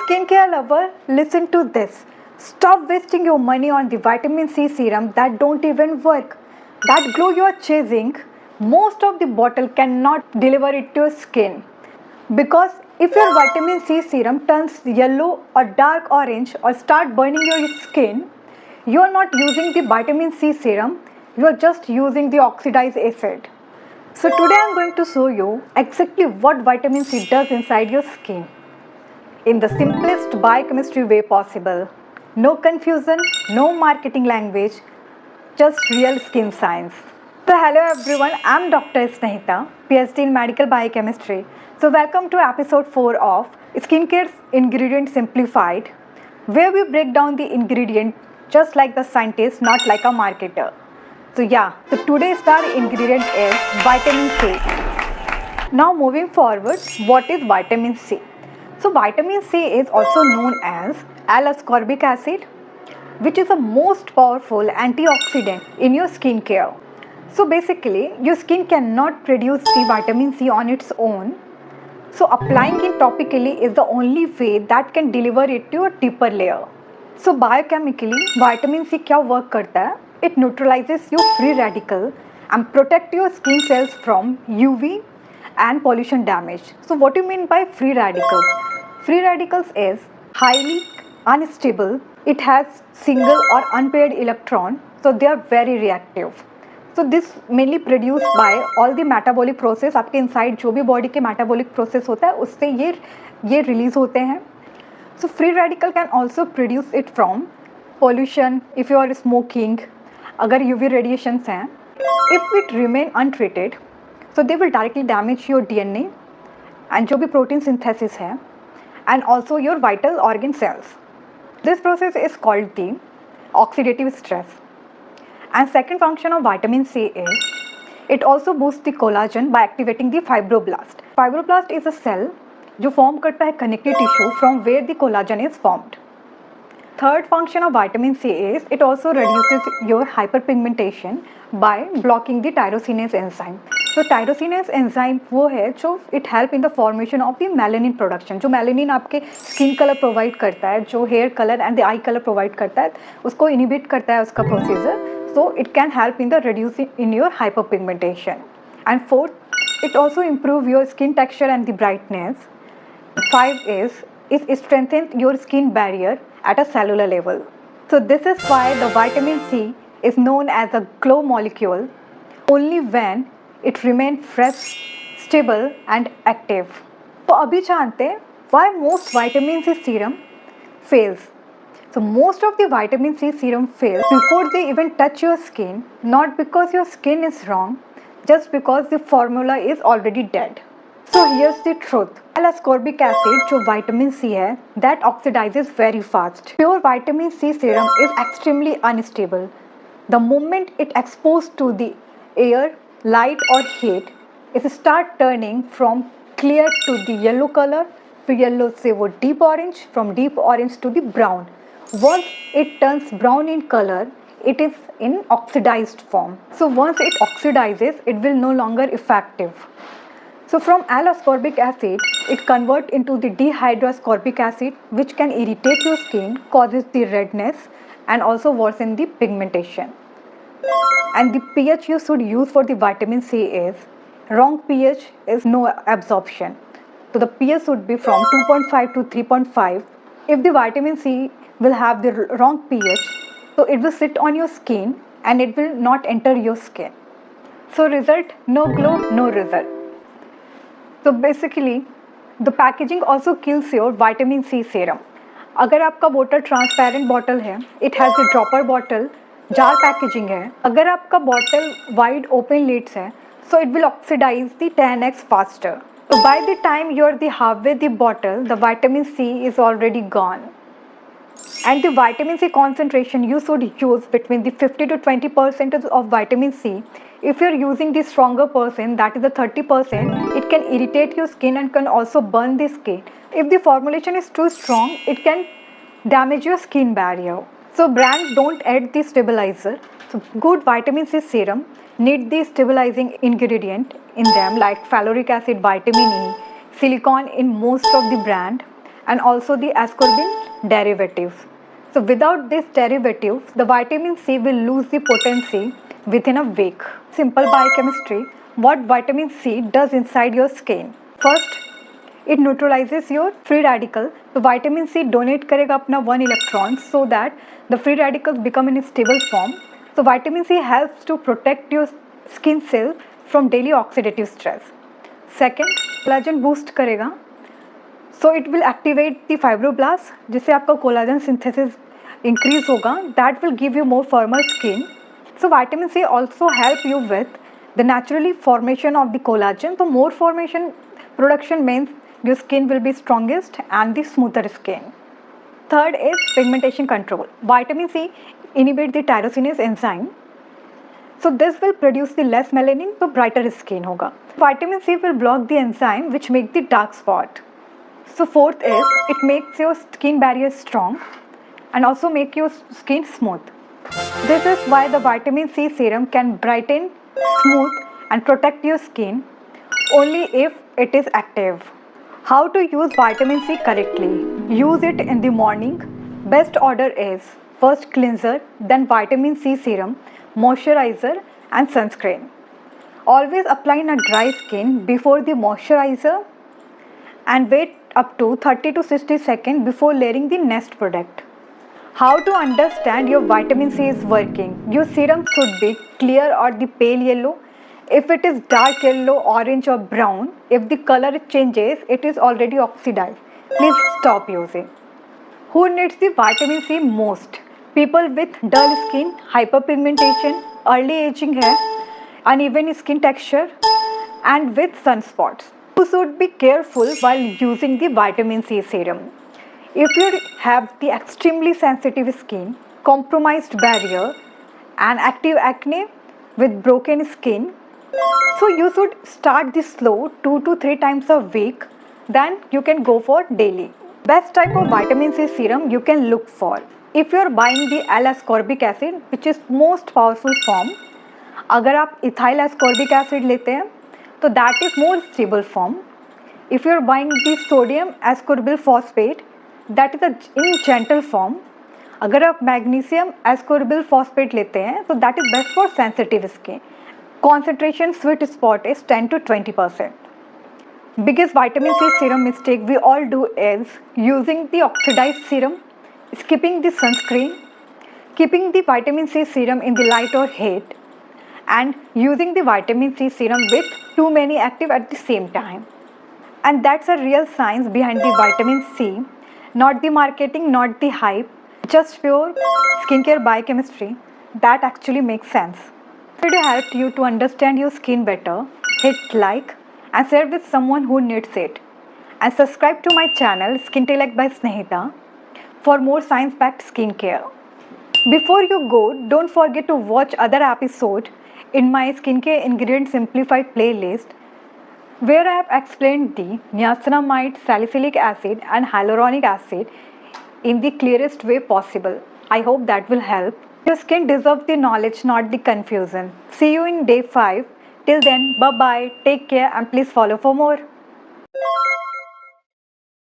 skincare lover, listen to this. Stop wasting your money on the vitamin C serum that don't even work. That glow you are chasing, most of the bottle cannot deliver it to your skin. Because if your vitamin C serum turns yellow or dark orange or start burning your skin, you are not using the vitamin C serum, you are just using the oxidized acid. So today I am going to show you exactly what vitamin C does inside your skin in the simplest biochemistry way possible. No confusion, no marketing language, just real skin science. So hello everyone, I am Dr. Snehita, PhD in Medical Biochemistry. So welcome to episode 4 of Skincare Ingredients Simplified, where we break down the ingredient just like the scientist, not like a marketer. So today's star ingredient is vitamin C. Now moving forward, what is vitamin C? So vitamin C is also known as l-ascorbic acid, which is the most powerful antioxidant in your skincare. So basically, your skin cannot produce the vitamin C on its own. So applying it topically is the only way that can deliver it to a deeper layer. So biochemically, vitamin C क्या work करता है? It neutralizes your free radical and protect your skin cells from UV and pollution damage. So what do you mean by free radicals? Free radicals is highly unstable. It has single or unpaired electron, so they are very reactive. So this mainly produced by all the metabolic process. आपके inside जो भी body के metabolic process होता है उससे ये release होते हैं. So free radical can also produce it from pollution. If you are smoking, अगर UV radiations हैं, if it remain untreated, so they will directly damage your DNA and जो भी protein synthesis है, and also your vital organ cells. This process is called the oxidative stress. And second function of vitamin C is it also boosts the collagen by activating the fibroblast. Fibroblast is a cell जो form करता है connective tissue from where the collagen is formed. Third function of vitamin C is it also reduces your hyperpigmentation by blocking the tyrosinase enzyme. So tyrosinase enzyme वो है जो it help in the formation of the melanin production. जो melanin आपके skin color provide करता है, जो hair color and the eye color provide करता है, उसको inhibit करता है उसका procedure. So it can help in the reducing in your hyperpigmentation. And fourth, it also improve your skin texture and the brightness. 5 is it strengthens your skin barrier at a cellular level. So this is why the vitamin C is known as a glow molecule only when it remains fresh, stable and active. तो अभी जानते हैं why most vitamin C serum fails. So most of the vitamin C serum fails before they even touch your skin, not because your skin is wrong, just because the formula is already dead. So here's the truth. L-ascorbic acid जो vitamin C है, that oxidizes very fast. Pure vitamin C serum is extremely unstable. The moment it exposed to the air, light or heat, it start turning from clear to the yellow color. फिर yellow से वो deep orange, from deep orange to the brown. Once it turns brown in color, it is in oxidized form. So once it oxidizes, it will no longer effective. So from l-ascorbic acid, it converts into the dihydroascorbic acid, which can irritate your skin, causes the redness and also worsen the pigmentation. And the pH you should use for the vitamin C is, wrong pH is no absorption. So the pH should be from 2.5 to 3.5. If the vitamin C will have the wrong pH, so it will sit on your skin and it will not enter your skin. So result, no glow, no result. So basically, the packaging also kills your vitamin C serum. अगर आपका bottle transparent bottle है, it has a dropper bottle, jar packaging है. अगर आपका bottle wide open lids है, so it will oxidize the 10x faster. So by the time you are the halfway the bottle, the vitamin C is already gone. And the vitamin C concentration you should use between the 50 to 20% of vitamin C. If you are using the stronger percent, that is the 30%, it can irritate your skin and can also burn the skin. If the formulation is too strong, it can damage your skin barrier. So brands don't add the stabilizer. So good vitamin C serum need the stabilizing ingredient in them like ferulic acid, vitamin E, silicone in most of the brand, and also the ascorbin derivatives. So without these derivatives, the vitamin C will lose the potency within a week. Simple biochemistry, what vitamin C does inside your skin. First, it neutralizes your free radical. So vitamin C donate करेगा अपना 1 electron so that the free radicals become in a stable form. So vitamin C helps to protect your skin cells from daily oxidative stress. Second, collagen boost करेगा. So it will activate the fibroblasts जिससे आपका collagen synthesis increase होगा. That will give you more firmer skin. So vitamin C also help you with the naturally formation of the collagen. So more formation production means your skin will be strongest and the smoother skin. Third is pigmentation control. Vitamin C inhibit the tyrosinase enzyme. So this will produce the less melanin, so brighter skin होगा. Vitamin C will block the enzyme which make the dark spot. So fourth is it makes your skin barrier strong and also make your skin smooth. This is why the vitamin C serum can brighten, smooth and protect your skin only if it is active. How to use vitamin C correctly? Use it in the morning. Best order is first cleanser, then vitamin C serum, moisturizer and sunscreen. Always apply in a dry skin before the moisturizer and wait up to 30 to 60 seconds before layering the next product. How to understand your vitamin C is working? Your serum should be clear or the pale yellow. If it is dark yellow, orange or brown, if the color changes, it is already oxidized. Please stop using. Who needs the vitamin C most? People with dull skin, hyperpigmentation, early aging hair, uneven skin texture and with sunspots. You should be careful while using the vitamin C serum. If you have the extremely sensitive skin, compromised barrier and active acne with broken skin, so you should start this slow 2 to 3 times a week, then you can go for daily. Best type of vitamin C serum you can look for. If you are buying the l-ascorbic acid which is most powerful form, अगर आप ethyl ascorbic acid लेते हैं तो that is more stable form. If you are buying the sodium ascorbyl phosphate, that is in gentle form. अगर आप magnesium ascorbyl phosphate लेते हैं तो that is best for sensitive skin. Concentration sweet spot is 10 to 20%. Biggest vitamin C serum mistake we all do is using the oxidized serum, skipping the sunscreen, keeping the vitamin C serum in the light or heat, and using the vitamin C serum with too many active at the same time. And that's a real science behind the vitamin C, not the marketing, not the hype, just pure skincare biochemistry that actually makes sense. If it helped you to understand your skin better, hit like and share with someone who needs it. And subscribe to my channel Skintellect by Snehita for more science-backed skincare. Before you go, don't forget to watch other episodes in my Skincare Ingredients Simplified playlist where I have explained the niacinamide, salicylic acid and hyaluronic acid in the clearest way possible. I hope that will help. Your skin deserves the knowledge, not the confusion. See you in day 5. Till then, bye-bye, take care and please follow for more.